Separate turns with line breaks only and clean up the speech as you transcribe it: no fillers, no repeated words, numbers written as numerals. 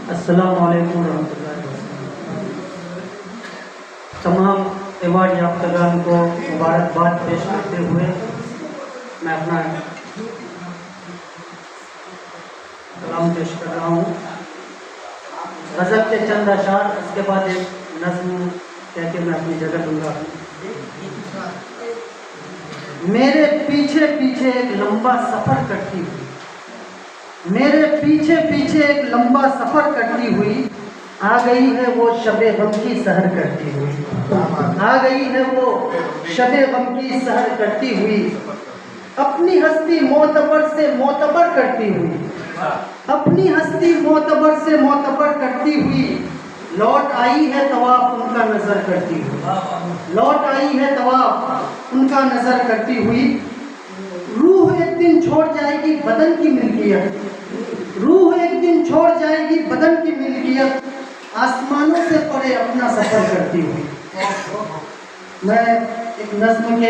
السلام علیکم ورحمۃ اللہ وبرکاتہ۔ تمام ایوارڈ یافتگان کو مبارکباد پیش کرتے ہوئے میں اپنا کلام پیش کر رہا ہوں۔ غزل کے چند اشعار، اس کے بعد ایک نظم کہہ کے میں اپنی جگہ دوں گا۔ میرے پیچھے پیچھے ایک لمبا سفر کرتی ہوئی، میرے پیچھے پیچھے ایک لمبا سفر کرتی ہوئی، آ گئی ہے وہ شب غم کی سحر کرتی ہوئی، آ گئی ہے وہ شب غم کی سحر کرتی ہوئی، اپنی ہستی معتبر سے معتبر کرتی ہوئی، اپنی ہستی معتبر سے معتبر کرتی ہوئی، لوٹ آئی ہے طواف ان کا نظر کرتی ہوئی، لوٹ آئی ہے طواف ان کا نظر کرتی ہوئی۔ روح ایک دن چھوڑ جائے گی بدن کی ملکیت، روح ایک دن چھوڑ جائے گی بدن کی ملکیت، آسمانوں سے پرے اپنا سفر کرتی ہوئی۔ میں ایک نظم کے